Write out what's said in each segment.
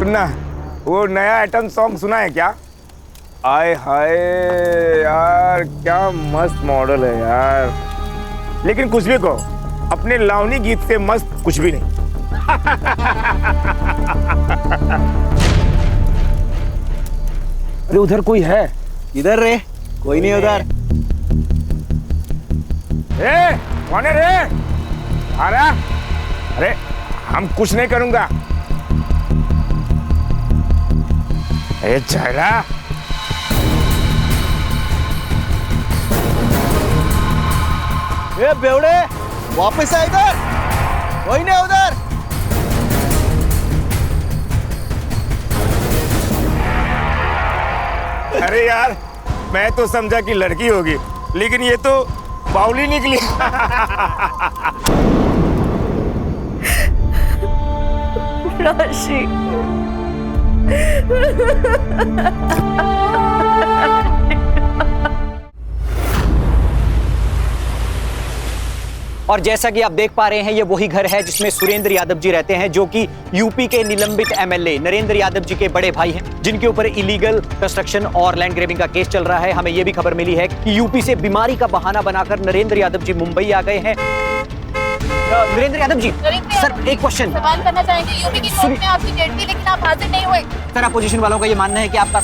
मुन्ना, वो नया item song सुना है क्या? आय हाय यार, क्या मस्त मॉडल है यार। लेकिन कुछ भी कहो, अपने लावनी गीत से मस्त कुछ भी नहीं। अरे उधर कोई है? इधर रे, कोई नहीं उधर। कौन है रे? अरे हम कुछ नहीं करूंगा। चला बेवड़े, वापस आ इधर, कोई नहीं उधर। अरे यार, मैं तो समझा कि लड़की होगी, लेकिन ये तो बाउली निकली। राशि, और जैसा कि आप देख पा रहे हैं, ये वही घर है जिसमें सुरेंद्र यादव जी रहते हैं, जो कि यूपी के निलंबित एमएलए नरेंद्र यादव जी के बड़े भाई हैं, जिनके ऊपर इलीगल कंस्ट्रक्शन और लैंड ग्रैबिंग का केस चल रहा है। हमें यह भी खबर मिली है कि यूपी से बीमारी का बहाना बनाकर नरेंद्र यादव जी मुंबई आ गए हैं। नरेंद्र यादव जी, सर एक क्वेश्चन सवाल करना चाहेंगे। यूपी की कोर्ट में आपकी डेट थी, लेकिन आप हाजिर नहीं हुए। सर, अपोजिशन वालों का ये मानना है कि आपका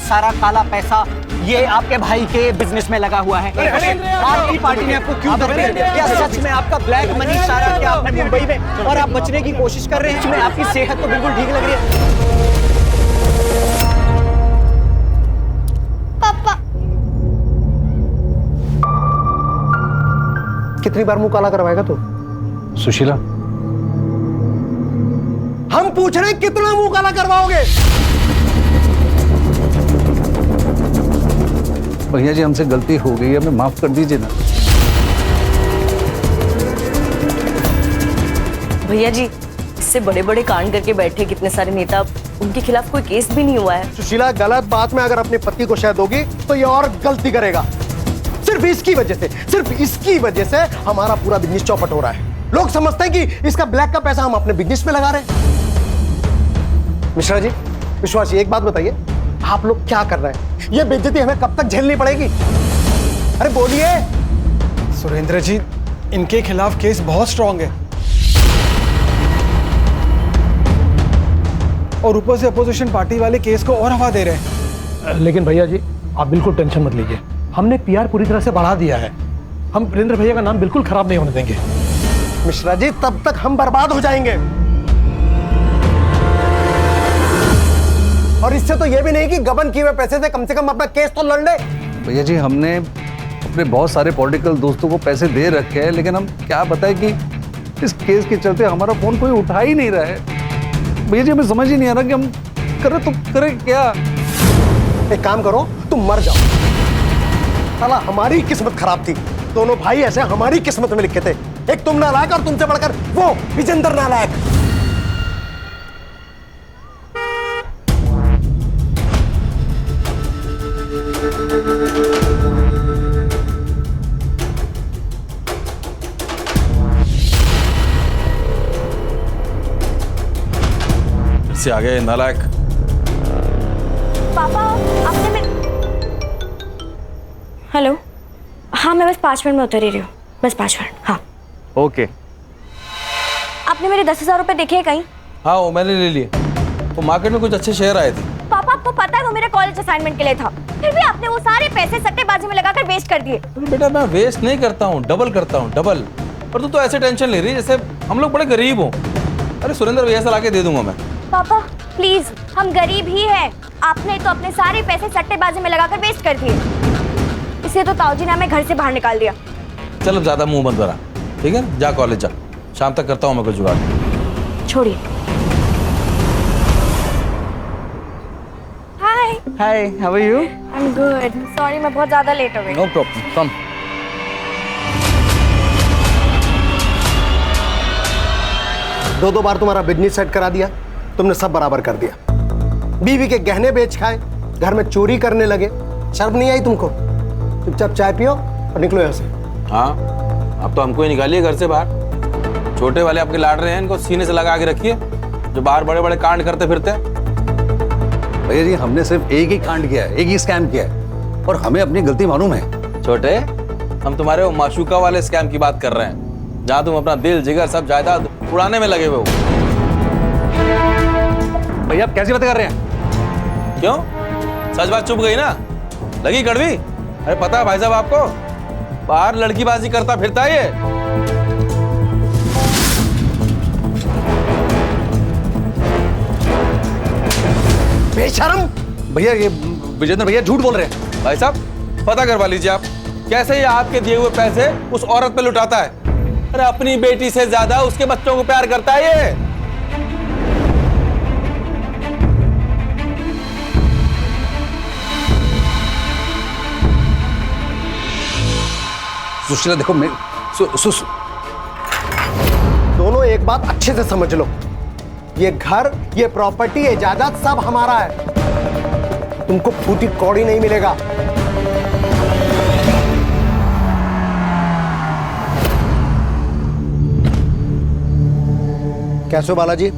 सारा काला पैसा ये आपके भाई के बिजनेस में लगा हुआ है। आपकी पार्टी ने आपको क्यों धमकी दी? क्या सच में आपका ब्लैक मनी सारा क्या आपने मुंबई में, और आप बचने की कोशिश कर रहे हैं? आपकी सेहत तो बिल्कुल ठीक लग रही है। पापा, कितनी बार मुंह काला करवाएगा तू? सुशीला, हम पूछ रहे हैं कितना मुंह काला करवाओगे? भैया जी हमसे गलती हो गई, हमें माफ कर दीजिए ना। भैया जी, इससे बड़े बड़े कांड करके बैठे कितने सारे नेता, उनके खिलाफ कोई केस भी नहीं हुआ है। सुशीला, गलत बात में अगर अपने पति को शायद होगी तो ये और गलती करेगा। सिर्फ इसकी वजह से हमारा पूरा बिजनेस चौपट हो रहा है। लोग समझते हैं कि इसका ब्लैक का पैसा हम अपने बिजनेस में लगा रहे हैं। मिश्रा जी, विश्वास जी, एक बात बताइए, आप लोग क्या कर रहे हैं? ये बेइज्जती हमें कब तक झेलनी पड़ेगी? अरे बोलिए। सुरेंद्र जी, इनके खिलाफ केस बहुत स्ट्रांग है, और ऊपर से अपोजिशन पार्टी वाले केस को और हवा दे रहे हैं। लेकिन भैया जी, आप बिल्कुल टेंशन मत लीजिए, हमने पीआर पूरी तरह से बढ़ा दिया है। हम वीरेंद्र भैया का नाम बिल्कुल खराब नहीं होने देंगे। मिश्रा जी, तब तक हम बर्बाद हो जाएंगे। और इससे तो ये भी नहीं कि गबन किए हुए पैसे से कम अपना केस तो लड़ ले। भैया जी, हमने अपने बहुत सारे पॉलिटिकल दोस्तों को पैसे दे रखे हैं, लेकिन हम क्या बताएं कि इस केस के चलते हमारा फोन कोई उठा ही नहीं रहा है। भैया जी, हमें समझ ही नहीं आ रहा कि हम करें तो करें क्या। एक काम करो, तुम मर जाओ। साला हमारी किस्मत खराब थी, दोनों भाई ऐसे हमारी किस्मत में लिखे थे। एक तुम नालायक और तुमसे बढ़कर वो विजेंद्र नालायक। से आ गए नालायक। पापा, आपने हेलो, हाँ मैं बस 5 मिनट में उतर ही रही हूँ, बस 5 मिनट। हाँ ओके। आपने मेरे 10,000 रुपए देखे हैं कहीं? हाँ, वो मैंने ले लिए। वो मार्केट में कुछ अच्छे शेयर आए थे। पापा, आपको पता है वो मेरे कॉलेज असाइनमेंट के लिए था, फिर भी आपने वो सारे पैसे सट्टेबाजी में लगाकर वेस्ट कर दिए। बेटा, मैं वेस्ट नहीं करता हूँ, डबल करता हूँ, डबल। और तू तो ऐसे टेंशन ले रही है जैसे हम लोग बड़े गरीब हो। अरे सुरेंद्र भैया से लाके दे दूंगा मैं। पापा प्लीज, हम गरीब ही हैं। आपने तो अपने सारे पैसे सट्टेबाजी में लगाकर वेस्ट कर दिए, इसलिए तो ताऊजी ने हमें घर से बाहर निकाल दिया। चल अब ज्यादा मुंह मत बना, ठीक है? जा कॉलेज जा, शाम तक करता हूँ मैं कुछ जुगाड़। छोड़िए। Hi hi, how are you? I am good. Sorry, मैं बहुत ज्यादा लेट हो गई। No problem, come. दो बार तुम्हारा बिजनेस सेट करा दिया, तुमने सब बराबर कर दिया। बीवी के गहने बेच खाए, घर में चोरी करने लगे, शर्म नहीं आई तुमको? चुपचाप चाय पियो और निकलो यहाँ से। हाँ, अब तो हमको ही निकालिए घर से बाहर। छोटे वाले आपके लाड रहे हैं, इनको सीने से लगा के रखिए, जो बाहर बड़े बड़े कांड करते फिरते हैं। भैया जी हमने सिर्फ एक ही कांड किया है, एक ही स्कैम किया है और हमें अपनी गलती मालूम है। छोटे, हम तुम्हारे वो माशूका वाले स्कैम की बात कर रहे हैं, जहां तुम अपना दिल जिगर सब जायदाद उड़ाने में लगे हुए हो। भैया आप कैसी बातें कर रहे हैं? क्यों? सच बात चुप गई ना? लगी कड़वी? अरे पता है भाई साहब आपको, बाहर लड़कीबाजी करता फिरता है ये। बेशरम! भैया ये विजेंद्र भैया झूठ बोल रहे हैं। भाई साहब पता करवा लीजिए आप, कैसे ये आपके दिए हुए पैसे उस औरत पे लुटाता है। अरे अपनी बेटी से ज्यादा उसके बच्चों को प्यार करता है ये। सुशीला देखो मैं दोनों एक बात अच्छे से समझ लो, ये घर, ये प्रॉपर्टी, ये जायदाद सब हमारा है। तुमको फूटी कौड़ी नहीं मिलेगा। कैसे हो बालाजी?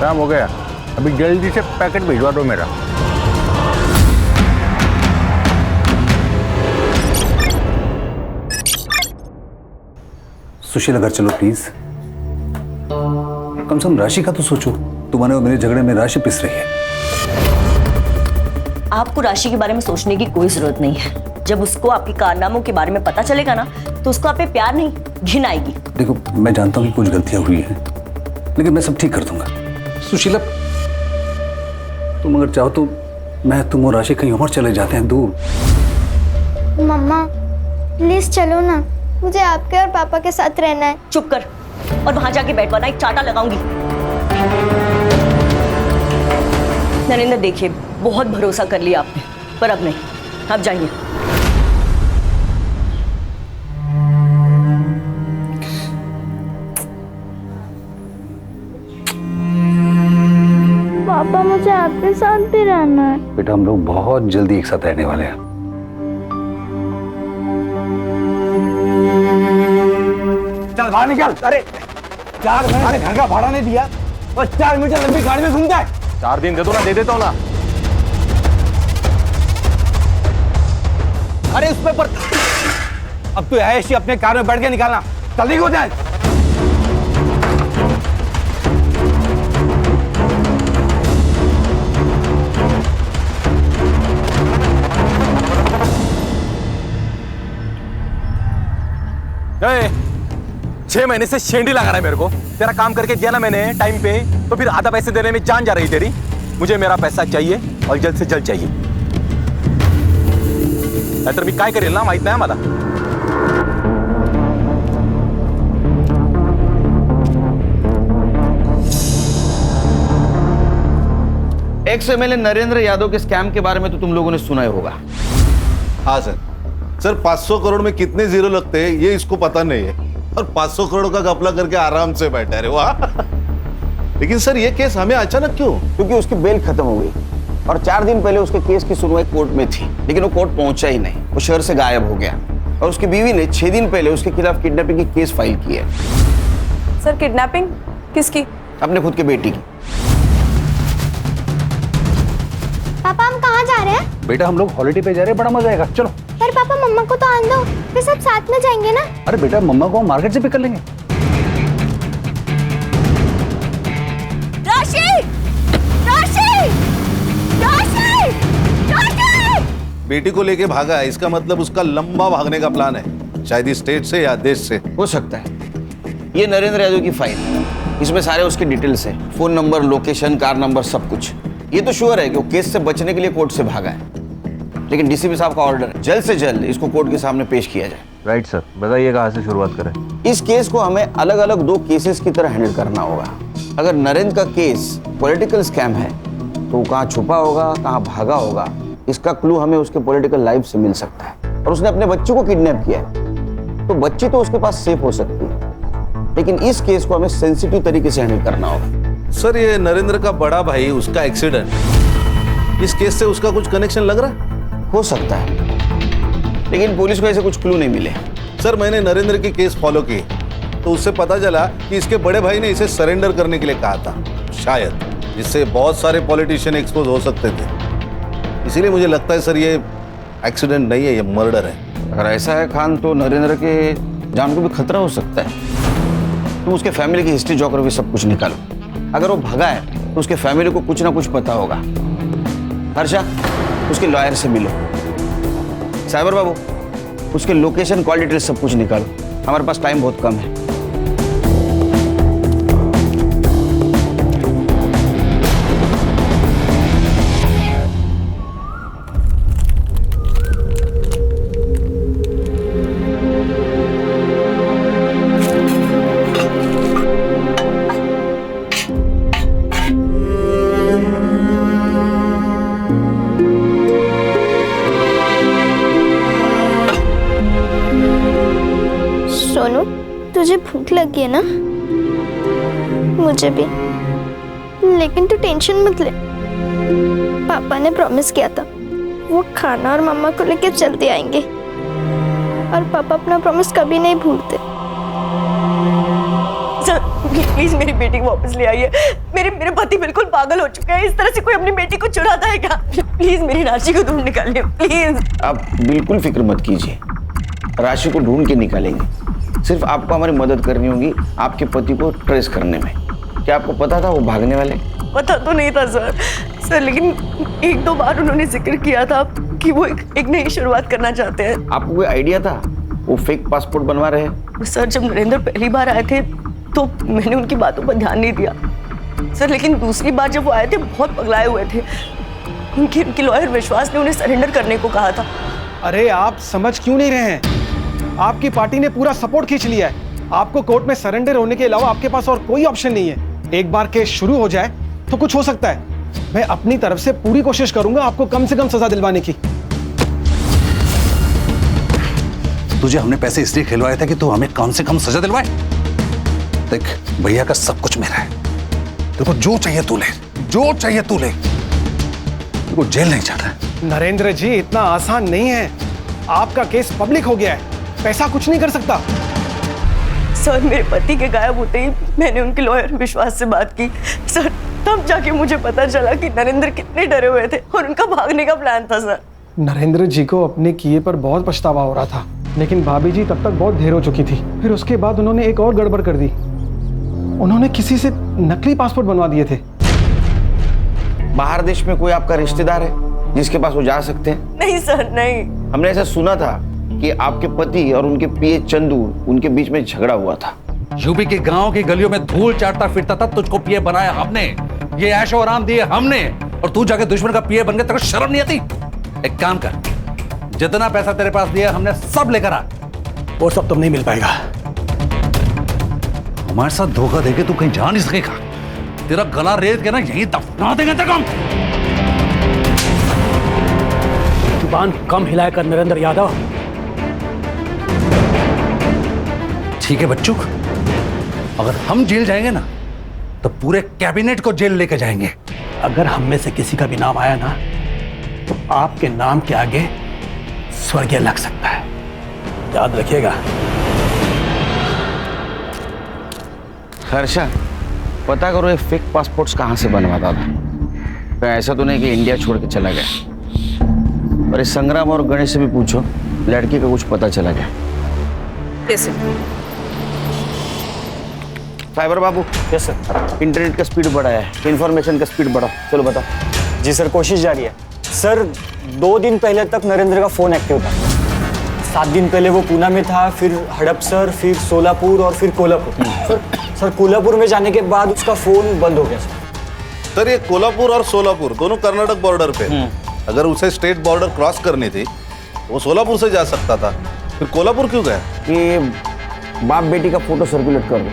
काम हो गया, अभी जल्दी से पैकेट भिजवा दो मेरा। सुशीला घर चलो प्लीज, कम से कम राशि का तो सोचो। तुम्हारे और मेरे झगड़े में राशि पिस रही है। आपको राशि के बारे में सोचने की कोई जरूरत नहीं है। जब उसको आपके कारनामों के बारे में पता चलेगा ना, तो उसको आप पे प्यार नहीं घिन आएगी। देखो मैं जानता हूँ कि कुछ गलतियां हुई हैं, लेकिन मैं सब ठीक कर दूंगा। सुशीला तुम अगर चाहो तो मैं, तुम और राशि कहीं और चले जाते हैं दूर। मम्मा प्लीज चलो ना, मुझे आपके और पापा के साथ रहना है। चुप कर और वहां जाके बैठ, वरना एक चाटा लगाऊंगी। नरेंद्र देखिए, बहुत भरोसा कर लिया आपने, पर अब नहीं, अब जाइए। पापा मुझे आपके साथ भी रहना है। बेटा हम लोग बहुत जल्दी एक साथ रहने वाले हैं। चल बाहर निकल। अरे 4 महीने से घर का भाड़ा नहीं दिया और 4 मीटर लंबी गाड़ी में घूमता है। 4 दिन दे दो ना, दे देता हूँ ना। अरे उस पे पर अब तो ऐसी अपने कार में बैठ के निकालना, जल्दी हो जाए। ए, 6 महीने से शेंडी लगा रहा है मेरे को। तेरा काम करके दिया ना मैंने टाइम पे, तो फिर आधा पैसे देने में जान जा रही तेरी। मुझे मेरा पैसा चाहिए और जल्द से जल्द चाहिए, नाहीतर मी काय करेल ना माहित नाही मला। एक्स एमएलए नरेंद्र यादव के स्कैम के बारे में तो तुम लोगों ने सुना ही होगा। हाँ सर 500 करोड़ में कितने जीरो लगते हैं ये इसको पता नहीं है, और 500 करोड़ का घपला करके आराम से बैठा है। वाह! लेकिन सर ये केस हमें अचानक क्यों? क्योंकि उसकी बेल खत्म हो गई और 4 दिन पहले उसके केस की सुनवाई कोर्ट में थी, लेकिन वो कोर्ट पहुंचा ही नहीं, वो शहर से गायब हो गया। और उसकी बीवी ने 6 दिन पहले उसके खिलाफ किडनैपिंग की केस फाइल की है। सर किडनैपिंग किसकी? अपने खुद की बेटी की। पापा हम कहाँ जा रहे हैं? बेटा हम लोग हॉलिडे पे जा रहे हैं, बड़ा मजा आएगा, चलो। पर पापा मम्मा को तो आने दो, फिर सब साथ में जाएंगे ना। अरे बेटा मम्मा को हम मार्केट से पिक कर लेंगे। राशि! राशि! राशि! राशि! बेटी को लेके भागा है, इसका मतलब उसका लंबा भागने का प्लान है, शायद इस स्टेट से या देश से। हो सकता है। ये नरेंद्र यादव की फाइल, इसमें सारे उसके डिटेल्स है, phone number, location, car number, सब कुछ। ये तो श्योर है कि वो केस से बचने के लिए कोर्ट से भागा है, लेकिन डीसीपी साहब का ऑर्डर है जल्द से जल्द इसको कोर्ट के सामने पेश किया जाए। राइट सर, बताइए कहाँ से शुरुआत करें? इस केस को हमें अलग अलग 2 केसेस की तरह हैंडल करना होगा। अगर नरेंद्र का केस पॉलिटिकल स्कैम है तो वो कहाँ छुपा होगा, कहाँ भागा होगा, इसका क्लू हमें उसके पॉलिटिकल लाइफ से मिल सकता है। और उसने अपने बच्ची को किडनैप किया है, तो बच्ची तो उसके पास सेफ हो सकती है, लेकिन इस केस को हमें सेंसिटिव तरीके से हैंडल करना होगा। सर ये नरेंद्र का बड़ा भाई, उसका एक्सीडेंट, इस केस से उसका कुछ कनेक्शन लग रहा है? हो सकता है, लेकिन पुलिस को ऐसे कुछ क्लू नहीं मिले। सर मैंने नरेंद्र की केस फॉलो की तो उससे पता चला कि इसके बड़े भाई ने इसे सरेंडर करने के लिए कहा था, शायद, जिससे बहुत सारे पॉलिटिशियन एक्सपोज हो सकते थे। इसीलिए मुझे लगता है सर ये एक्सीडेंट नहीं है, ये मर्डर है। अगर ऐसा है खान, तो नरेंद्र के जान को भी खतरा हो सकता है। तुम उसके फैमिली की हिस्ट्री ज्योग्राफी सब कुछ निकालो। अगर वो भगा है तो उसके फैमिली को कुछ ना कुछ पता होगा। हर्षा, उसके लॉयर से मिलो। साइबर बाबू, उसके लोकेशन, कॉल डिटेल सब कुछ निकालो। हमारे पास टाइम बहुत कम है। सोनू, तुझे भूख लगी है ना? मुझे भी, लेकिन तू टेंशन मत ले। पापा ने प्रॉमिस किया था वो खाना और मम्मा को लेकर जल्दी आएंगे, और पापा अपना प्रॉमिस कभी नहीं भूलते। सर प्लीज मेरी बेटी को वापस ले आइए। मेरे पति बिल्कुल पागल हो चुके हैं। इस तरह से कोई अपनी बेटी को चुराता है क्या? प्लीज मेरी राशि को ढूंढ निकालिए प्लीज। आप बिल्कुल फिक्र मत कीजिए, राशि को ढूंढ के निकालेंगे। सिर्फ आपको हमारी मदद करनी होगी आपके पति को ट्रेस करने में। क्या आपको पता था वो भागने वाले? पता तो नहीं था सर, लेकिन एक दो बार उन्होंने जिक्र किया था कि वो एक नई शुरुआत करना चाहते हैं। आपको कोई आइडिया था वो फेक पासपोर्ट बनवा रहे हैं? सर जब नरेंद्र पहली बार आए थे तो मैंने उनकी बातों पर ध्यान नहीं दिया सर, लेकिन दूसरी बार जब वो आए थे बहुत पगलाए हुए थे। उनकी लॉयर विश्वास ने उन्हें सरेंडर करने को कहा था। अरे आप समझ क्यों नहीं रहे हैं? आपकी पार्टी ने पूरा सपोर्ट खींच लिया है। आपको कोर्ट में सरेंडर होने के अलावा आपके पास और कोई ऑप्शन नहीं है। एक बार केस शुरू हो जाए तो कुछ हो सकता है। मैं अपनी तरफ से पूरी कोशिश करूंगा आपको कम से कम सजा दिलवाने की। तुझे हमने पैसे इसलिए खिलवाए थे कि तू हमें कम से कम सजा दिलवाए। देख भैया का सब कुछ मेरा है, देखो जो चाहिए तू ले, जो चाहिए तू ले, देखो जेल नहीं जाना है। नरेंद्र जी इतना आसान नहीं है। आपका केस पब्लिक हो गया है, पैसा कुछ नहीं कर सकता। सर मेरे पति के गायब होते ही मैंने उनके लॉयर विश्वास से बात की सर, तब जाके मुझे पता चला कि नरेंद्र कितने डरे हुए थे और उनका भागने का प्लान था सर। नरेंद्र जी को अपने किए पर बहुत पछतावा हो रहा था, लेकिन भाभी जी तब तक बहुत देर हो चुकी थी। फिर उसके बाद उन्होंने एक और गड़बड़ कर दी। उन्होंने किसी से नकली पासपोर्ट बनवा दिए थे। बाहर देश में कोई आपका रिश्तेदार है जिसके पास वो जा सकते हैं? नहीं सर नहीं। हमने ऐसा सुना था कि आपके पति और उनके पीए चंदू, उनके बीच में झगड़ा हुआ था। यूपी के गांव की गलियों में धूल चाटता फिरता था, तुझको पीए बनाया हमने, ये ऐशो आराम दिए हमने, और तू जाके दुश्मन का पीए बन गया। तेरे को शर्म नहीं आती? एक काम कर, जितना पैसा तेरे पास दिया हमने सब लेकर आ। वो सब तो नहीं मिल पाएगा। हमारे साथ धोखा देके तू कहीं जा नहीं सकेगा। तेरा गला रेत के ना यहीं दफना देंगे तेरे को। जुबान कम हिलाया कर नरेंद्र यादव। ठीक है बच्चों, अगर हम जेल जाएंगे ना तो पूरे कैबिनेट को जेल लेके जाएंगे। अगर हम में से किसी का भी नाम आया ना तो आपके नाम के आगे स्वर्गीय लग सकता है, याद रखिएगा। हर्षा, पता करो ये फेक पासपोर्ट्स कहाँ से बनवाता था। तो ऐसा तो नहीं कि इंडिया छोड़ के चला गया। और इस संग्राम और गणेश से भी पूछो, लड़की का कुछ पता चला गया? कैसे? साइबर बाबू। Yes sir. इंटरनेट का स्पीड बढ़ाया है, इंफॉर्मेशन का स्पीड बढ़ा। चलो बताओ। जी सर, कोशिश जारी है सर। 2 दिन पहले तक नरेंद्र का फोन एक्टिव था। 7 दिन पहले वो पूना में था, फिर हड़पसर, फिर सोलापुर और फिर कोल्हापुर। सर कोल्हापुर में जाने के बाद उसका फोन बंद हो गया सर। ये कोल्हापुर और सोलापुर दोनों कर्नाटक बॉर्डर पे। अगर उसे स्टेट बॉर्डर क्रॉस करनी थी वो सोलापुर से जा सकता था, फिर कोल्हापुर क्यों गया? ये बाप बेटी का फोटो सर्कुलेट कर दो,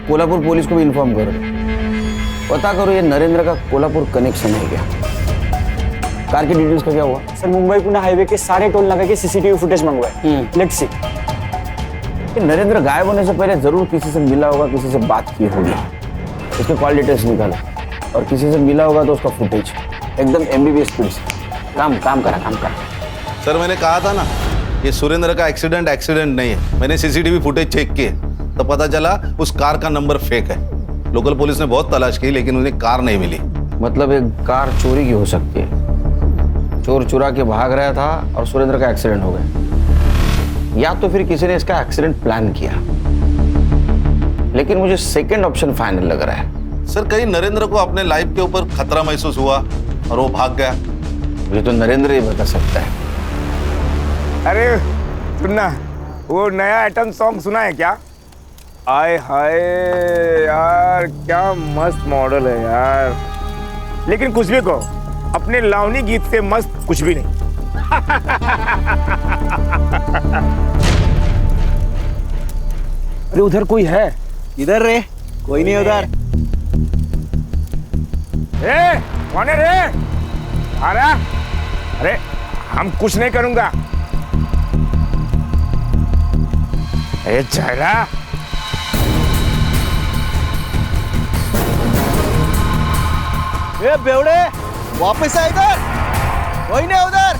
कोल्हापुर पुलिस को भी इन्फॉर्म कर दो। पता करो ये नरेंद्र का कोल्हापुर कनेक्शन है क्या? कार की डिटेल्स का क्या हुआ? सर मुंबई पुणे हाईवे के सारे टोल नाके के सीसीटीवी फुटेज मंगवाए। Let's see. नरेंद्र गायब होने से पहले जरूर किसी से मिला होगा, किसी से बात की होगी, उसके कॉल डिटेल्स निकाला, और किसी से मिला होगा तो उसका फुटेज एकदम एमबीबीएस स्पीड से काम करा। सर मैंने कहा था ना, ये सुरेंद्र का एक्सीडेंट नहीं है। मैंने सीसीटीवी फुटेज चेक किए तो पता चला उस कार का नंबर फेक है। लोकल पुलिस ने बहुत तलाश की लेकिन उन्हें कार नहीं मिली। मतलब एक कार चोरी की हो सकती है, चोर चुरा के भाग रहा था और सुरेंद्र का एक्सीडेंट हो गया, या तो फिर किसी ने इसका एक्सीडेंट प्लान किया। लेकिन मुझे सेकंड ऑप्शन फाइनल लग रहा है। सर कहीं नरेंद्र को अपने लाइफ के ऊपर खतरा महसूस हुआ और वो भाग गया। ये तो नरेंद्र ही बता सकता है। अरे सुनना, वो नया आइटम सॉन्ग सुना है क्या? आय हाय यार, क्या मस्त मॉडल है यार। लेकिन कुछ भी कहो, अपने लावनी गीत से मस्त कुछ भी नहीं। अरे उधर कोई है? इधर रे, कोई नहीं उधर। ए, कौन है रे? अरे हम कुछ नहीं करूंगा। ए चला। ए बेवड़े, वापस आ इधर, कोई नहीं उधर।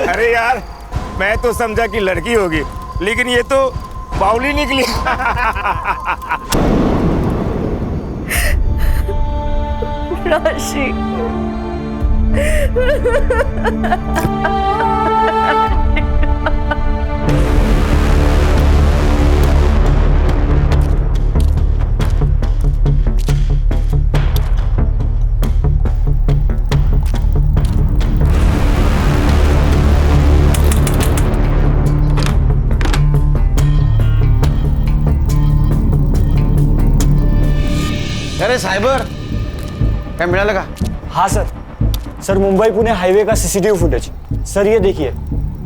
अरे यार, मैं तो समझा कि लड़की होगी, लेकिन ये तो बाउली निकली। राशि। अरे साइबर क्या मिला लगा? हाँ सर मुंबई पुणे हाईवे का सीसीटीवी फुटेज। सर ये देखिए,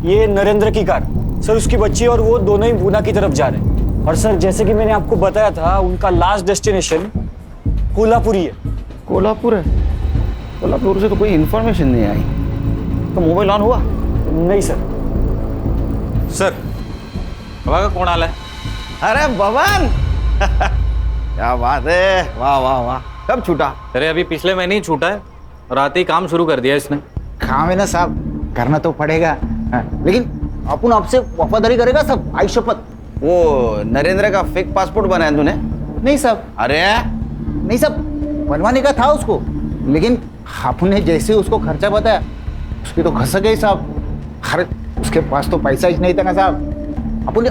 ये नरेंद्र की कार, सर उसकी बच्ची और वो दोनों ही पूना की तरफ जा रहे हैं। और सर जैसे कि मैंने आपको बताया था, उनका लास्ट डेस्टिनेशन कोल्हापुर ही है। कोल्हापुर है? कोल्हापुर से तो कोई इन्फॉर्मेशन नहीं आई। तो मोबाइल ऑन हुआ? नहीं सर। सर बघा कोण आलाय? अरे बबन, क्या बात है, वाह वाह वाह। कब छूटा? अरे अभी पिछले महीने ही छूटा है और आते ही काम शुरू कर दिया इसने। काम है ना साहब, करना तो पड़ेगा। लेकिन अपन आपसे वफादारी करेगा सब, आई शपथ। वो नरेंद्र का फेक पासपोर्ट बनाया तूने? नहीं साहब। अरे नहीं साहब, बनवाने का था उसको, लेकिन आपने जैसे उसको खर्चा बताया उसकी तो खस गई साहब। अरे उसके पास तो पैसा ही नहीं था ना साहब।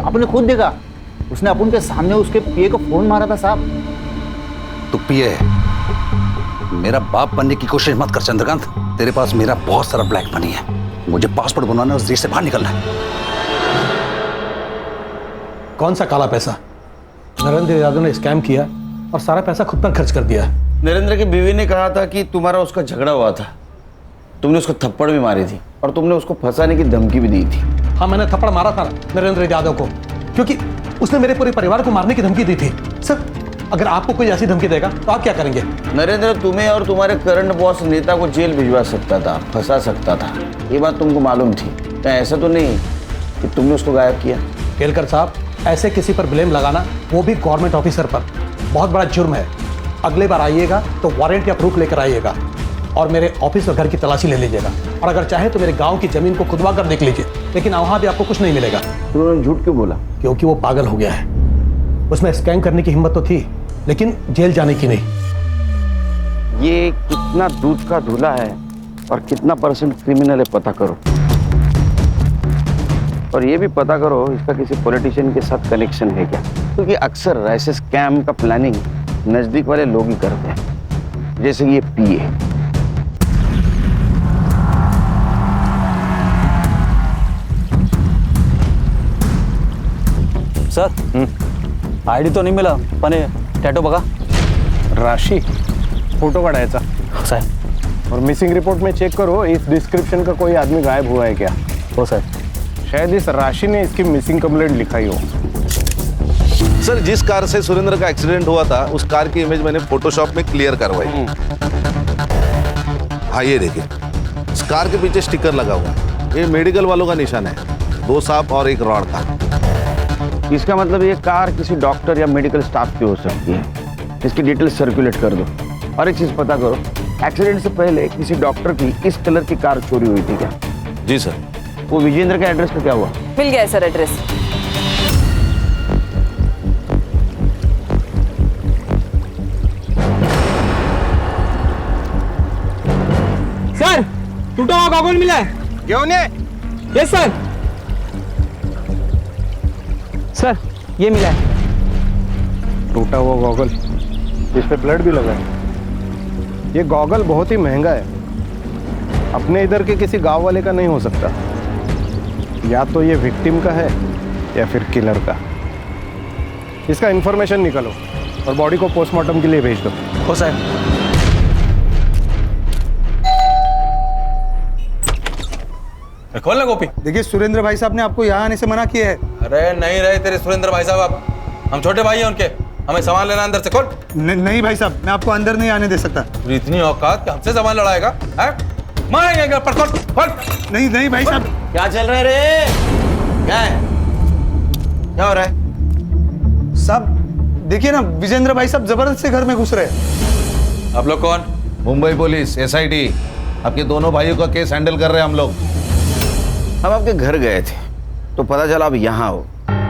अपने खुद देखा, उसने अपन के सामने उसके पीए को फोन मारा था साहब। तू पीए है, मेरा बाप बनने की कोशिश मत कर चंद्रकांत। तेरे पास मेरा बहुत सारा ब्लैक मनी है, मुझे पासपोर्ट बनवाना है, उस देश से बाहर निकलना है। कौन सा काला पैसा? नरेंद्र यादव ने स्कैम किया और सारा पैसा खुद पर खर्च कर दिया। नरेंद्र की बीवी ने कहा था कि तुम्हारा उसका झगड़ा हुआ था, तुमने उसको थप्पड़ भी मारी थी और तुमने उसको फंसाने की धमकी भी दी थी। हाँ, मैंने थप्पड़ मारा था नरेंद्र यादव को, क्योंकि उसने मेरे पूरे परिवार को मारने की धमकी दी थी। सर, अगर आपको कोई ऐसी धमकी देगा तो आप क्या करेंगे? नरेंद्र तुम्हें और तुम्हारे करंट बॉस नेता को जेल भिजवा सकता था, फंसा सकता था, ये बात तुमको मालूम थी। क्या ऐसा तो नहीं कि तुमने उसको गायब किया? केलकर साहब, ऐसे किसी पर ब्लेम लगाना, वो भी गवर्नमेंट ऑफिसर पर, बहुत बड़ा जुर्म है। अगले बार आइएगा तो वारंट या प्रूफ लेकर आइएगा और मेरे ऑफिस और घर की तलाशी ले लीजिएगा। और अगर चाहे तो मेरे गांव की जमीन को खुदवा कर देख लीजिए, लेकिन वहां भी आपको कुछ नहीं मिलेगा। तुमने झूठ क्यों बोला? क्योंकि वो पागल हो गया है। उसमें स्कैम करने की हिम्मत तो थी, लेकिन जेल जाने की नहीं। ये कितना दूध का धुला है और कितना परसेंट क्रिमिनल है पता करो, और ये भी पता करो इसका किसी पॉलिटिशियन के साथ कनेक्शन है क्या, क्योंकि अक्सर ऐसे स्कैम का प्लानिंग नजदीक वाले लोग ही करते हैं, जैसे ये पीए। सर आयडी तो नहीं मिला, पण टॅटो बघा। राशि फोटो काढायचा साहब, और मिसिंग रिपोर्ट में चेक करो, इस डिस्क्रिप्शन का कोई आदमी गायब हुआ है क्या? हो सर। शायद इस राशि ने इसकी मिसिंग कंप्लेंट लिखाई हो। सर जिस कार से सुरेंद्र का एक्सीडेंट हुआ था उस कार की इमेज मैंने फोटोशॉप में क्लियर करवाई। हाँ ये देखिए, इस कार के पीछे स्टिकर लगा हुआ है, ये मेडिकल वालों का निशान है, 2 सांप और 1 रॉड का। इसका मतलब ये कार किसी डॉक्टर या मेडिकल स्टाफ की हो सकती है। इसकी डिटेल्स सर्कुलेट कर दो। और एक चीज पता करो, एक्सीडेंट से पहले किसी डॉक्टर की इस कलर की कार चोरी हुई थी क्या? जी सर। वो विजेंद्र का एड्रेस का क्या हुआ? मिल गया सर एड्रेस। सर टूटा हुआ गॉगल मिला है। क्यों ने? Yes sir. सर ये मिला है। टूटा हुआ गॉगल, इस पे ब्लड भी लगा है। ये गॉगल बहुत ही महंगा है, अपने इधर के किसी गांव वाले का नहीं हो सकता। या तो ये विक्टिम का है या फिर किलर का। इसका इंफॉर्मेशन निकालो और बॉडी को पोस्टमार्टम के लिए भेज दो। हो साहब। खोल ना गोपी। देखिए सुरेंद्र भाई साहब ने आपको यहाँ आने से मना किया है। अरे नहीं रहे तेरे सुरेंद्र भाई साहब, आप हम छोटे भाई हैं उनके, हमें सामान लेना अंदर से। खोल। नहीं भाई साहब, मैं आपको अंदर नहीं आने दे सकता। इतनी औकात कि हमसे सामान लड़ाएगा? मारेंगे पर। खोल। नहीं भाई साहब। क्या चल रहा है रे? क्या है? क्या हो रहा है? साहब देखिए ना, विजेंद्र भाई साहब जबरदस्त से घर में घुस रहे हैं। आप लोग कौन? Mumbai police, SIT। आपके दोनों भाइयों का केस हैंडल कर रहे हैं हम लोग। हम आपके घर गए थे तो पता चला आप यहाँ हो,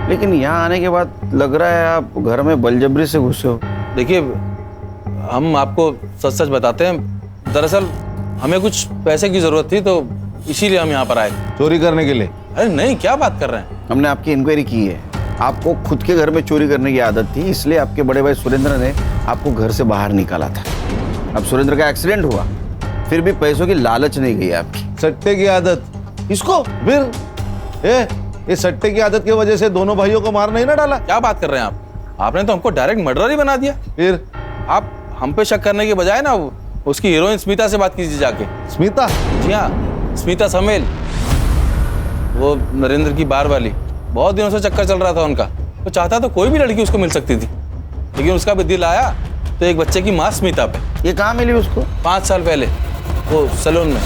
लेकिन यहाँ आने के बाद लग रहा है आप घर में बलजबरी से घुसे हो। देखिए हम आपको सच सच बताते हैं, दरअसल हमें कुछ पैसे की जरूरत थी तो इसीलिए हम यहाँ पर आए। चोरी करने के लिए? अरे नहीं, क्या बात कर रहे हैं। हमने आपकी इंक्वायरी की है, आपको खुद के घर में चोरी करने की आदत थी, इसलिए आपके बड़े भाई सुरेंद्र ने आपको घर से बाहर निकाला था। अब सुरेंद्र का एक्सीडेंट हुआ, फिर भी पैसों की लालच नहीं गई आपकी। सट्टे की आदत? इसको फिर ये सट्टे की आदत की वजह से दोनों भाइयों को मार नहीं ना डाला? क्या बात कर रहे हैं आप? आपने तो हमको डायरेक्ट मर्डर ही बना दिया। फिर आप हम पे शक करने के बजाय ना उसकी हीरोइन स्मिता से बात कीजिए जाके। स्मिता? जी हाँ, स्मिता समेल, वो नरेंद्र की बार वाली। बहुत दिनों से चक्कर चल रहा था उनका, तो चाहता तो कोई भी लड़की उसको मिल सकती थी, लेकिन उसका भी दिल आया तो एक बच्चे की माँ स्मिता पे। ये कहाँ मिली उसको? 5 साल पहले वो सैलून में।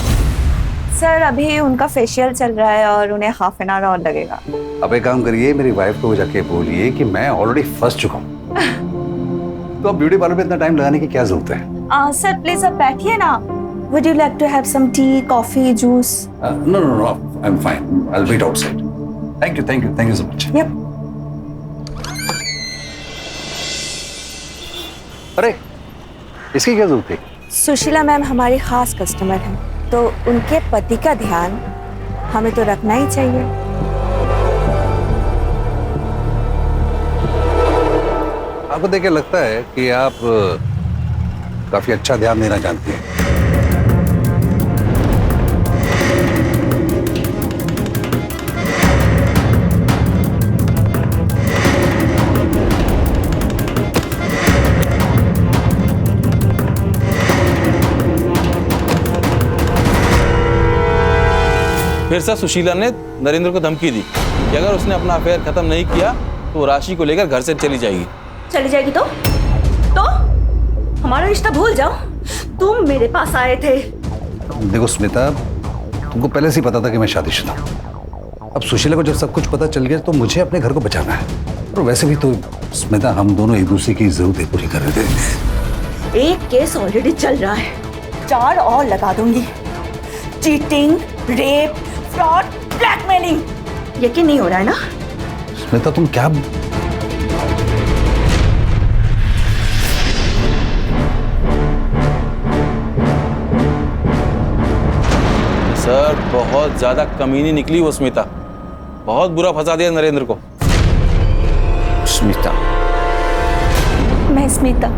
सर अभी उनका फेशियल चल रहा है और उन्हें हाफ एन आवर और लगेगा। अब एक काम करिए, मेरी वाइफ को जाके बोलिए कि मैं ऑलरेडी फंस चुका हूँ। तो अब ब्यूटी पार्लर में इतना टाइम लगाने की क्या जरूरत है? सर प्लीज आप बैठिए ना। Would you like to have some tea, coffee, juice? No, I am fine, I will wait outside. Thank you so much. Yup. अरे इसकी क्या जरूरत थी? सुशीला मैम हमारी खास कस्टमर हैं, तो उनके पति का ध्यान हमें तो रखना ही चाहिए। आपको देख के लगता है कि आप काफी अच्छा ध्यान देना जानती हैं। फिर से सुशीला ने नरेंद्र को धमकी दी कि अगर उसने अपना अफेयर खत्म नहीं किया तो वो राशि को लेकर घर से चली जाएगी। चली जाएगी तो हमारा रिश्ता भूल जाओ। तुम मेरे पास आए थे। देखो स्मिता, तुमको पहले से ही पता था कि मैं शादीशुदा हूं। अब सुशीला को जब सब कुछ पता चल गया तो मुझे अपने घर को बचाना है। और वैसे भी तो स्मिता, हम दोनों एक दूसरे की जरूरतें पूरी कर रहे थे। एक केस ऑलरेडी चल रहा है, 4 और लगा दूंगी। Cheating, rape, fraud, blackmailing. यकीन नहीं हो रहा है ना? स्मिता तुम क्या? सर बहुत ज्यादा कमीनी निकली वो स्मिता, बहुत बुरा फंसा दिया नरेंद्र को। स्मिता? मैं स्मिता,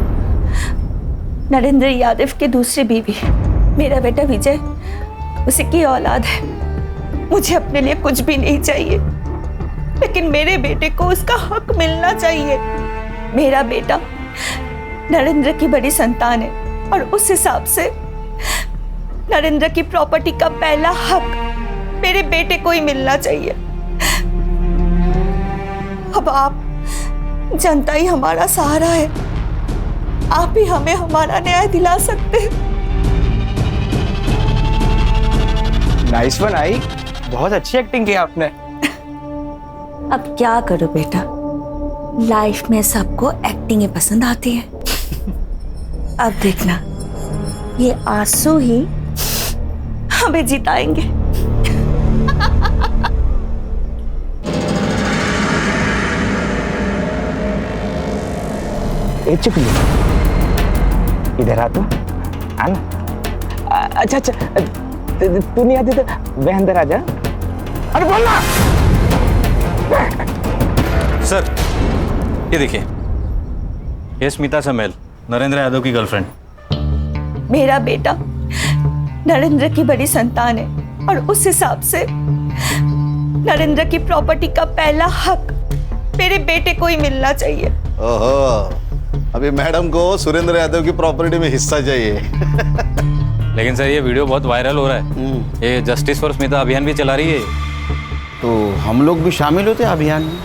नरेंद्र यादव की दूसरी बीवी। मेरा बेटा विजय उसी की औलाद है। मुझे अपने लिए कुछ भी नहीं चाहिए, लेकिन मेरे बेटे को उसका हक मिलना चाहिए। मेरा बेटा नरेंद्र की बड़ी संतान है और उस हिसाब से नरेंद्र की प्रॉपर्टी का पहला हक मेरे बेटे को ही मिलना चाहिए। अब आप जनता ही हमारा सहारा है। आप ही हमें हमारा न्याय दिला सकते हैं। नाइस वन आई, बहुत अच्छी एक्टिंग की आपने। अब क्या करो बेटा, लाइफ में सबको एक्टिंग पसंद आती है। अब देखना, ये आंसू ही हमें जिताएंगे। ए चुकली, इधर आ तो, आना। अच्छा अच्छा, तू नहीं आती तो वह अंदर आ जा। अरे बोलना। सर, ये देखिए, ये स्मिता समेल, नरेंद्र यादव की गर्लफ्रेंड। मेरा बेटा नरेंद्र की बड़ी संतान है और उस हिसाब से नरेंद्र की प्रॉपर्टी का पहला हक मेरे बेटे को ही मिलना चाहिए। ओहो, अभी मैडम को सुरेंद्र यादव की प्रॉपर्टी में हिस्सा चाहिए। लेकिन सर, ये वीडियो बहुत वायरल हो रहा है। ये जस्टिस फॉर स्मिता अभियान भी चला रही है। तो हम लोग भी शामिल होते हैं अभियान में।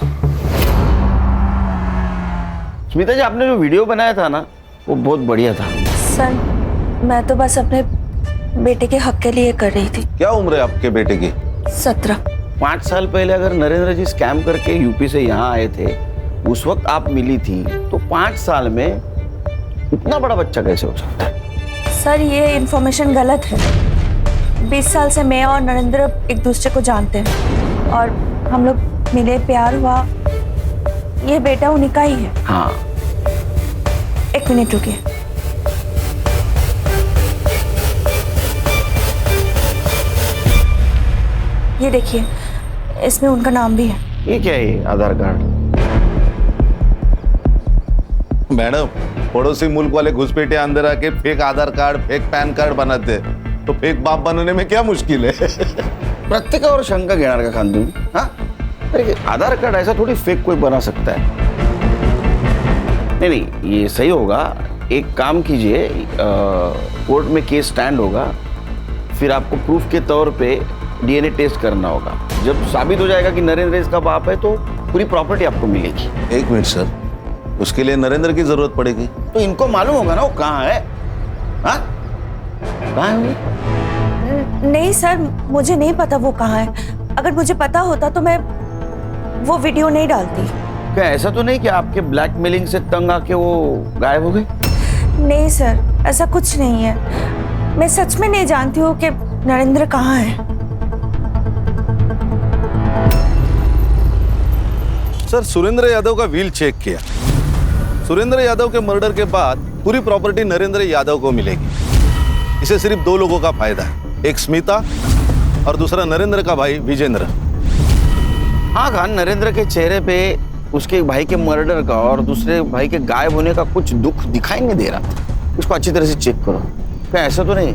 स्मिता जी, आपने जो वीडियो बनाया था ना, वो बहुत बढ़िया था। सर, मैं तो बस अपने बेटे के हक के लिए कर रही थी। क्या उम्र है आपके बेटे की? 17। 5 साल पहले अगर नरेंद्र जी स्कैम करके यूपी से यहाँ आए थे, उस वक्त आप मिली थी, तो 5 साल में इतना बड़ा बच्चा कैसे हो सकता है? सर, ये इन्फॉर्मेशन गलत है। 20 साल से मैं और नरेंद्र एक दूसरे को जानते हैं और हम लोग मिले, प्यार हुआ। ये बेटा उन्हीं का ही है। हाँ। 1 मिनट रुकिए। ये देखिए, इसमें उनका नाम भी है। ये क्या है? आधार कार्ड? मैडम, पड़ोसी मुल्क वाले घुसपैठे अंदर आके फेक आधार कार्ड, फेक पैन कार्ड बनाते, तो फेक बाप बनने में क्या मुश्किल है? प्रत्येकावर शंका घेणार का खान तुम्ही? हाँ? अरे आधार कार्ड ऐसा थोड़ी फेक कोई बना सकता है। नहीं नहीं, ये सही होगा। एक काम कीजिए, कोर्ट में केस स्टैंड होगा, फिर आपको प्रूफ के तौर पे डीएनए टेस्ट करना होगा। जब साबित हो जाएगा कि नरेंद्र इसका बाप है, तो पूरी प्रॉपर्टी आपको मिलेगी। 1 मिनट सर, उसके लिए नरेंद्र की जरूरत पड़ेगी। तो इनको मालूम होगा ना वो कहाँ है। हाँ? कहाँ है वो? नहीं सर, मुझे नहीं पता वो कहाँ है। अगर मुझे पता होता तो मैं वो वीडियो नहीं डालती। क्या ऐसा तो नहीं कि आपके ब्लैकमेलिंग से तंग आके वो गायब हो गए? नहीं सर, ऐसा कुछ नहीं है। मैं सच में नहीं जानती हूँ कि नरेंद्र कहाँ है। सर, सुरेंद्र यादव का व्हील चेक किया। सुरेंद्र यादव के मर्डर के बाद पूरी प्रॉपर्टी नरेंद्र यादव को मिलेगी। इसे सिर्फ 2 लोगों का फायदा है, एक स्मिता और दूसरा नरेंद्र का भाई विजेंद्र। हाँ खान, नरेंद्र के चेहरे पे उसके भाई के मर्डर का और दूसरे भाई के गायब होने का कुछ दुख दिखाई नहीं दे रहा। उसको अच्छी तरह से चेक करो। क्या ऐसा तो नहीं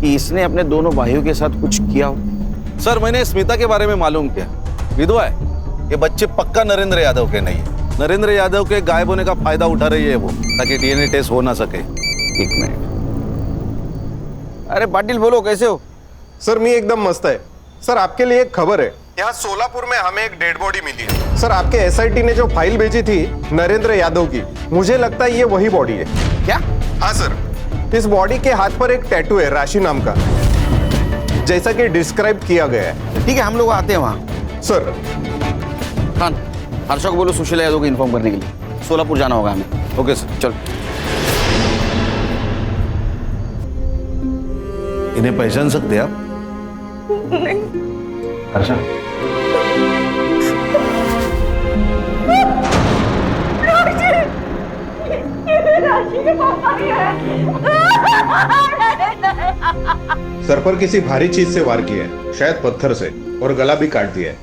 कि इसने अपने दोनों भाइयों के साथ कुछ किया हो? सर, मैंने स्मिता के बारे में मालूम किया, विधवा है। ये बच्चे पक्का नरेंद्र यादव के नहीं है। नरेंद्र यादव के गायब होने का फायदा उठा रही है वो, ताकि डीएनए टेस्ट हो ना सके। 1 मिनट। अरे पाटिल, बोलो, कैसे हो? सर, मी एकदम मस्त है। सर, आपके लिए एक खबर है। यहाँ सोलापुर में हमें एक डेड बॉडी मिली है। सर, आपके एसआईटी ने जो फाइल भेजी थी नरेंद्र यादव की, मुझे लगता है ये वही बॉडी है। क्या? हाँ सर, इस बॉडी के हाथ पर एक टैटू है राशि नाम का, जैसा कि डिस्क्राइब किया गया है। ठीक है, हम लोग आते हैं वहाँ। सर, खान, हर्षा को बोलो सुशीला यादव को इन्फॉर्म करने के लिए। सोलापुर जाना होगा हमें। ओके सर, चल। इन्हें पहचान सकते हैं आप? नहीं। हर्षा, सर पर किसी भारी चीज से वार किया है, शायद पत्थर से, और गला भी काट दिया है।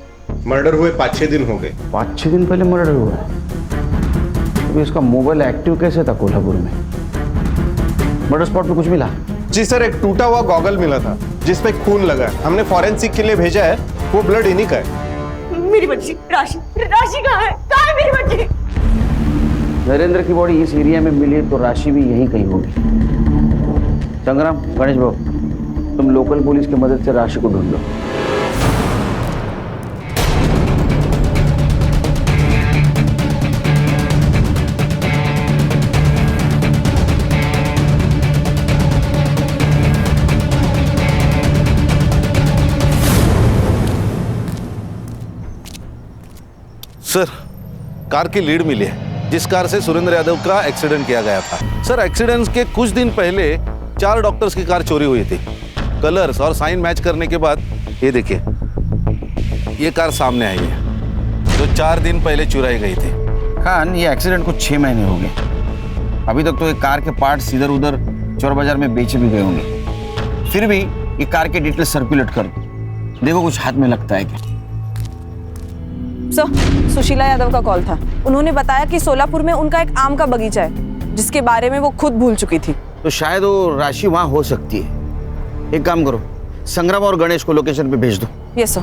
मर्डर हुए 5-6 दिन हो गए। 5-6 दिन पहले मर्डर हुआ है। तो इसका मोबाइल एक्टिव कैसे था कोल्हापुर में? मर्डर स्पॉट पे कुछ मिला? जी सर, एक टूटा हुआ गॉगल मिला था जिसपे खून लगा है। हमने फॉरेंसिक के लिए भेजा है, वो ब्लड इन्हीं का है। मेरी बच्ची राशि, राशि कहाँ है? कहाँ है मेरी बच्ची? नरेंद्र की बॉडी इस एरिया में मिली तो राशि भी यहीं कहीं होगी। संग्राम, गणेश बाबू, तुम लोकल पुलिस की मदद से राशि को ढूंढ लो। सर, कार की लीड मिली है जिस कार से सुरेंद्र यादव का एक्सीडेंट किया गया था। सर, एक्सीडेंट के कुछ दिन पहले 4 डॉक्टर्स की कार चोरी हुई थी। कलर्स और साइन मैच करने के बाद ये देखिए, ये कार सामने आई है जो 4 दिन पहले चुराई गई थी। खान, ये एक्सीडेंट को 6 महीने हो गए। अभी तक तो ये कार के पार्ट्स इधर उधर चोर बाजार में बेचे भी गए होंगे। फिर भी ये कार के डिटेल सर्कुलेट कर दो, देखो कुछ हाथ में लगता है क्या। सर, सुशीला यादव का कॉल था। उन्होंने बताया कि सोलापुर में उनका एक आम का बगीचा है जिसके बारे में वो खुद भूल चुकी थी। तो शायद वो राशि वहां हो सकती है। एक काम करो, संग्राम और गणेश को लोकेशन पे भेज दो। Yes sir.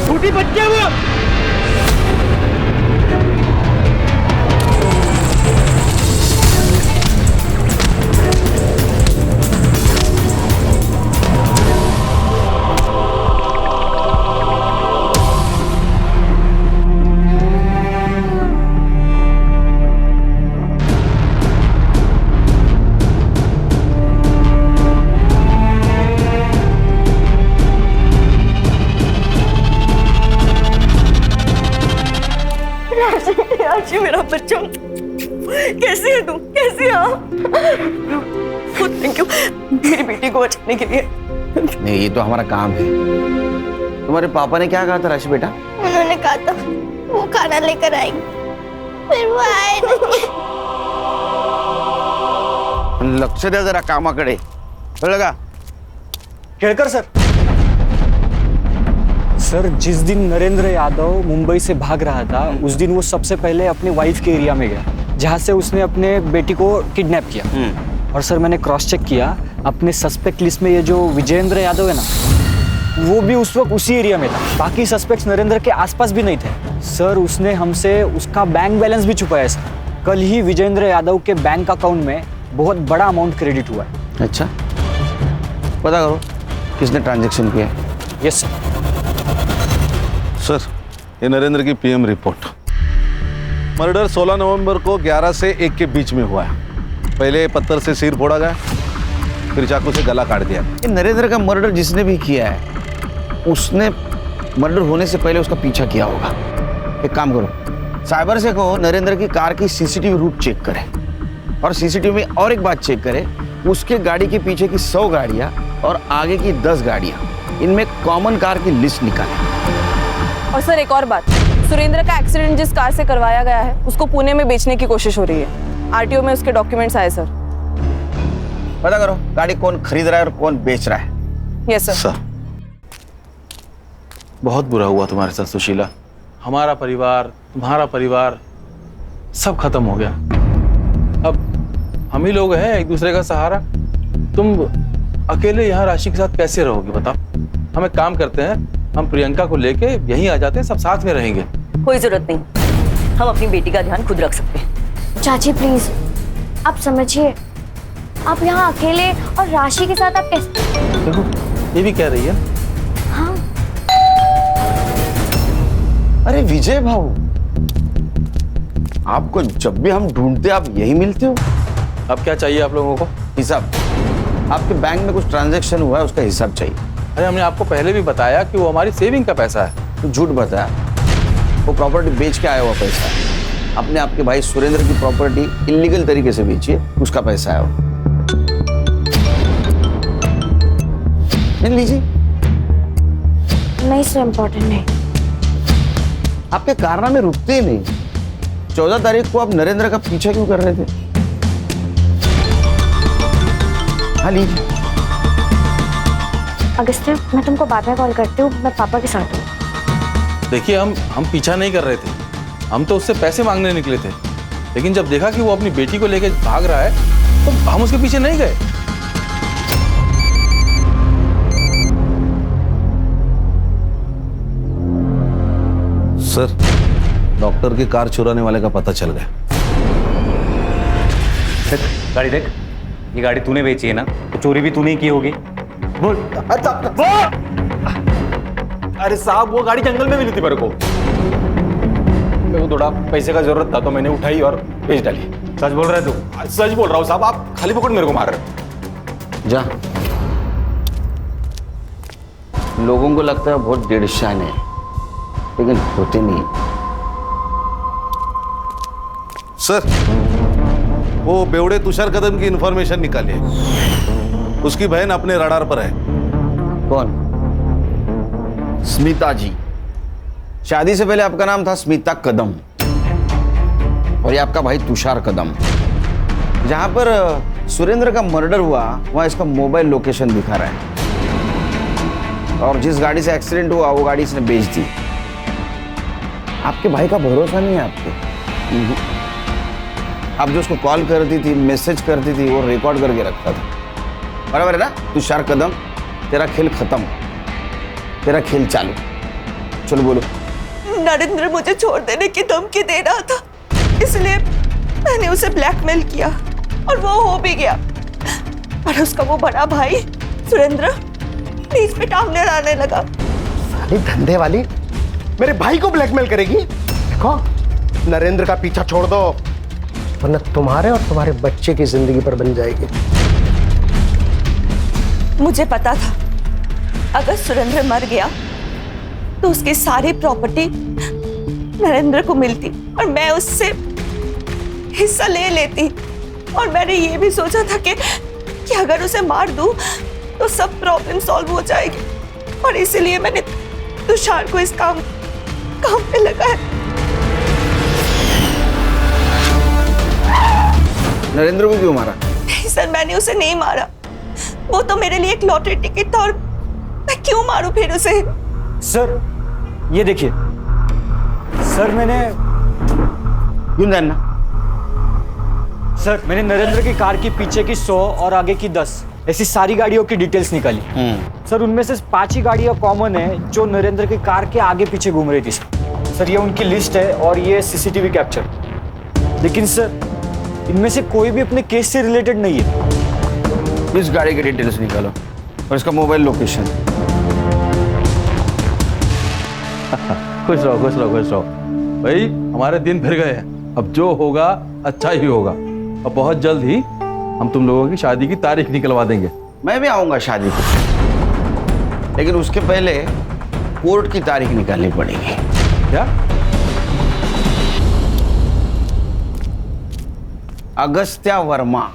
छोटी बच्चे वो मेरा बच्चा, कैसी है तुम? कैसी है आप? थैंक यू मेरी बेटी को बचाने के लिए। नहीं, ये तो हमारा काम है। तुम्हारे पापा ने क्या कहा था राशि बेटा? उन्होंने कहा था वो खाना लेकर आएंगे, फिर वो आए नहीं। लक्ष द्या जरा कामाकडे, कळलं का? केळकर सर, सर जिस दिन नरेंद्र यादव मुंबई से भाग रहा था उस दिन वो सबसे पहले अपने वाइफ के एरिया में गया जहाँ से उसने अपने बेटी को किडनैप किया। और सर मैंने क्रॉस चेक किया, अपने सस्पेक्ट लिस्ट में ये जो विजेंद्र यादव है ना, वो भी उस वक्त उसी एरिया में था। बाकी सस्पेक्ट्स नरेंद्र के आसपास भी नहीं थे। सर उसने हमसे उसका बैंक बैलेंस भी छुपाया सर। कल ही विजेंद्र यादव के बैंक अकाउंट में बहुत बड़ा अमाउंट क्रेडिट हुआ है। अच्छा, पता करो किसने ट्रांजैक्शन किया है। Yes sir. सर, ये नरेंद्र की पीएम रिपोर्ट। मर्डर 16 नवंबर को 11 से 1 के बीच में हुआ है। पहले पत्थर से सिर फोड़ा गया, फिर चाकू से गला काट दिया। ये नरेंद्र का मर्डर जिसने भी किया है उसने मर्डर होने से पहले उसका पीछा किया होगा। एक काम करो, साइबर से कहो नरेंद्र की कार की सीसीटीवी रूट चेक करे और सीसीटीवी में और एक बात चेक करे, उसके गाड़ी के पीछे की 100 गाड़ियां और आगे की 10 गाड़ियां, इनमें कॉमन कार की लिस्ट निकाले। और सर एक और बात, सुरेंद्र का एक्सीडेंट जिस कार से करवाया गया है उसको पुणे में बेचने की कोशिश हो रही है। आरटीओ में उसके डॉक्यूमेंट्स आए सर। पता करो गाड़ी कौन खरीद रहा है और कौन बेच रहा है। Yes sir. बहुत बुरा हुआ तुम्हारे साथ सुशीला। हमारा परिवार, तुम्हारा परिवार सब खत्म हो गया। अब हम ही लोग हैं एक दूसरे का सहारा। तुम अकेले यहाँ राशि के साथ कैसे रहोगे बताओ? हम एक काम करते हैं, हम प्रियंका को लेके यहीं आ जाते हैं, सब साथ में रहेंगे। कोई जरूरत नहीं, हम अपनी बेटी का ध्यान खुद रख सकते हैं। चाची प्लीज, आप समझिए, आप यहाँ अकेले और राशि के साथ आप कैसे? देखो ये भी कह रही है। हाँ। अरे विजय भाऊ, आपको जब भी हम ढूंढते आप यही मिलते हो। अब क्या चाहिए आप लोगों को? हिसाब। आपके बैंक में कुछ ट्रांजैक्शन हुआ है, उसका हिसाब चाहिए। अरे हमने आपको पहले भी बताया कि वो हमारी सेविंग का पैसा है। तो झूठ बताया, वो प्रॉपर्टी बेच के आया हुआ पैसा है। अपने आपके भाई सुरेंद्र की प्रॉपर्टी इलीगल तरीके से बेची है, उसका पैसा है वो। लीजिए। नहीं सर, इम्पोर्टेंट नहीं। आपके कारनामे रुकते ही नहीं। 14 तारीख को आप नरेंद्र का पीछा क्यों कर रहे थे? हाँ लीजिए। अगस्त्य, मैं तुमको बाद में कॉल करती हूँ, मैं पापा के साथ हूँ। देखिए हम पीछा नहीं कर रहे थे, हम तो उससे पैसे मांगने निकले थे। लेकिन जब देखा कि वो अपनी बेटी को लेकर भाग रहा है तो हम उसके पीछे नहीं गए। सर, डॉक्टर की कार चुराने वाले का पता चल गया। देख गाड़ी, देख ये गाड़ी तूने बेची है ना, तो चोरी भी तूने ही की होगी। बोल। अरे साहब, वो गाड़ी जंगल में मिली थी मेरे को थोड़ा पैसे का जरूरत था तो मैंने उठाई और बेच डाली। सच बोल रहे तू? सच बोल रहा हूँ साहब, आप खाली पकड़ मेरे को मार रहे हो। जा लोगों को लगता है बहुत डेढ़शान है, लेकिन होते नहीं। सर, वो बेवड़े तुषार कदम की इंफॉर्मेशन निकालिए। उसकी बहन अपने रडार पर है। कौन? स्मिता जी। शादी से पहले आपका नाम था स्मिता कदम, और ये आपका भाई तुषार कदम। जहां पर सुरेंद्र का मर्डर हुआ वहां इसका मोबाइल लोकेशन दिखा रहा है, और जिस गाड़ी से एक्सीडेंट हुआ वो गाड़ी इसने बेच दी। आपके भाई का भरोसा नहीं है आप पे। आप जो उसको कॉल करती थी, मैसेज करती थी, वो रिकॉर्ड करके रखता था। बराबर है ना तुषार कदम? तेरा खेल खत्म, तेरा खेल चालू। चलो बोलो। नरेंद्र मुझे छोड़ देने की धमकी दे रहा था, इसलिए मैंने उसे ब्लैकमेल किया और वो हो भी गया। पर उसका वो बड़ा भाई सुरेंद्र बीच में टांग अड़ाने लगा। साली धंधे वाली मेरे भाई को ब्लैकमेल करेगी। देखो, नरेंद्र का पीछा छोड़ दो, वरना तुम्हारे और तुम्हारे बच्चे की जिंदगी पर बन जाएगी। मुझे पता था अगर सुरेंद्र मर गया तो उसकी सारी प्रॉपर्टी नरेंद्र को मिलती और मैं उससे हिस्सा ले लेती। और मैंने ये भी सोचा था कि अगर उसे मार दूं तो सब प्रॉब्लम सॉल्व हो जाएगी, और इसीलिए मैंने तुषार को इस काम पे लगाया। नरेंद्र को क्यों मारा? नहीं सर, मैंने उसे नहीं मारा। वो तो मेरे लिए एक लॉटरी टिकट था, और मैं क्यों मारूं फिर उसे? सर ये देखिए सर, मैंने क्यों जानना? सर मैंने नरेंद्र की कार की पीछे की 100 और आगे की 10 ऐसी सारी गाड़ियों की डिटेल्स निकाली। सर उनमें से 5 ही गाड़ियां कॉमन है जो नरेंद्र की कार के आगे पीछे घूम रही थी। सर ये उनकी लिस्ट है और ये सीसीटीवी कैप्चर। लेकिन सर इनमें से कोई भी अपने केस से रिलेटेड नहीं है। इस गाड़ी की डिटेल्स निकालो और इसका मोबाइल लोकेशन। खुश रहो खुश रहो खुश रहो भाई, हमारे दिन फिर गए हैं। अब जो होगा अच्छा ही होगा। अब बहुत जल्द ही हम तुम लोगों की शादी की तारीख निकलवा देंगे। मैं भी आऊंगा शादी को, लेकिन उसके पहले कोर्ट की तारीख निकालनी पड़ेगी। क्या? अगस्त्या वर्मा।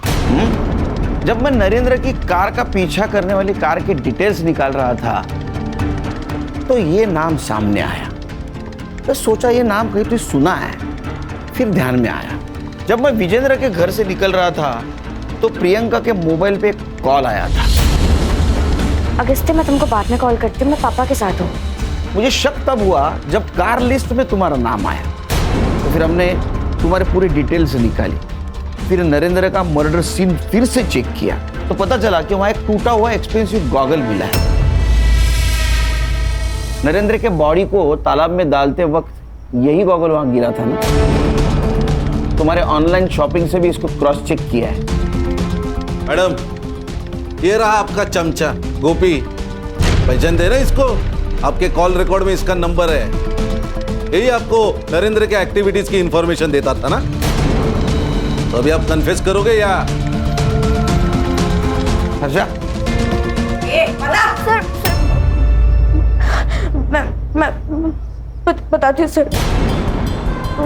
जब मैं नरेंद्र की कार का पीछा करने वाली कार की डिटेल्स निकाल रहा था तो ये नाम सामने आया। तो सोचा ये नाम कहीं तो सुना है। फिर ध्यान में आया, जब मैं विजेंद्र के घर से निकल रहा था तो प्रियंका के मोबाइल पे एक कॉल आया था। अगस्त्य, मैं तुमको बाद में कॉल करती हूँ, मैं पापा के साथ हूँ। मुझे शक तब हुआ जब कार लिस्ट में तुम्हारा नाम आया, तो फिर हमने तुम्हारी पूरी डिटेल्स निकाली। फिर नरेंद्र का मर्डर सीन फिर से चेक किया तो पता चला कि वहां एक टूटा हुआ एक्सपेंसिव गॉगल मिला है। नरेंद्र के बॉडी को तालाब में डालते वक्त यही गॉगल वहां गिरा था ना। तुम्हारे ऑनलाइन शॉपिंग से भी इसको क्रॉस चेक किया है। मैडम, ये रहा आपका चमचा गोपी। पहचान दे रहे इसको? आपके कॉल रिकॉर्ड में इसका नंबर है। यही आपको नरेंद्र के एक्टिविटीज की इंफॉर्मेशन देता था ना। तो अभी आप कन्फेस करोगे या? अच्छा सर मैं बताती हूँ सर।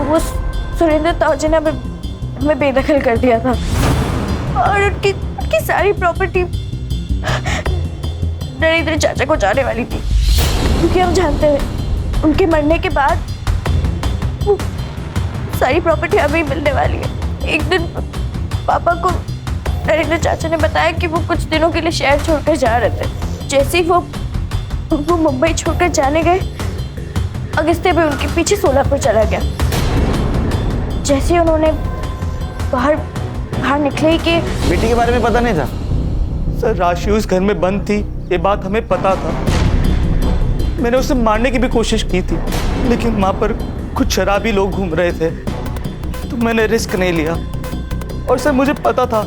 वो सुरेंद्र ताऊजी ने हमें बेदखल कर दिया था और उनकी सारी प्रॉपर्टी नरेंद्र चाचा को जाने वाली थी, क्योंकि हम जानते हैं उनके मरने के बाद वो सारी प्रॉपर्टी हमें मिलने वाली है। एक दिन पापा को नरेंद्र चाचा ने बताया कि वो कुछ दिनों के लिए शहर छोड़कर जा रहे थे। जैसे ही वो मुंबई छोड़कर जाने गए, अगस्त्य भी उनके पीछे सोलापुर चला गया। जैसे ही उन्होंने बाहर निकले कि बेटी के बारे में पता नहीं था। सर राशि उस घर में बंद थी, ये बात हमें पता था। मैंने उसे मारने की भी कोशिश की थी, लेकिन वहां पर कुछ शराबी लोग घूम रहे थे, तो मैंने रिस्क नहीं लिया। और सर मुझे पता था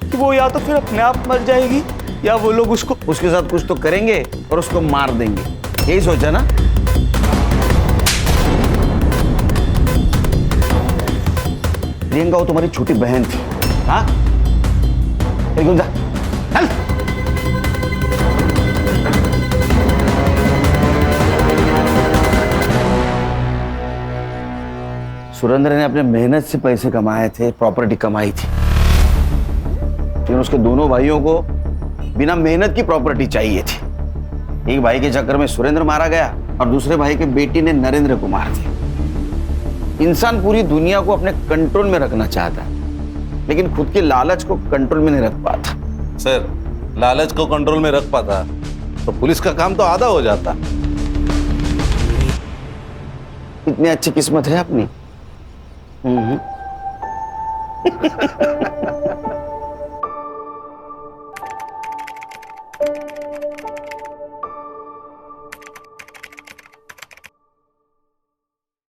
कि वो या तो फिर अपने आप मर जाएगी या वो लोग उसके साथ कुछ तो करेंगे और उसको मार देंगे। यही सोचा ना? प्रियंका वो तुम्हारी छोटी बहन थी। हाँ, चल सुरेंद्र ने अपने मेहनत से पैसे कमाए थे, प्रॉपर्टी कमाई थी, लेकिन उसके दोनों भाइयों को बिना मेहनत की प्रॉपर्टी चाहिए थी। एक भाई के चक्कर में सुरेंद्र मारा गया और दूसरे भाई के बेटी ने नरेंद्र को मार दिया। इंसान पूरी दुनिया को अपने कंट्रोल में रखना चाहता है, लेकिन खुद के लालच को कंट्रोल में नहीं रख पाता। सर, लालच को कंट्रोल में रख पाता तो पुलिस का काम तो आधा हो जाता। इतनी अच्छी किस्मत है अपनी।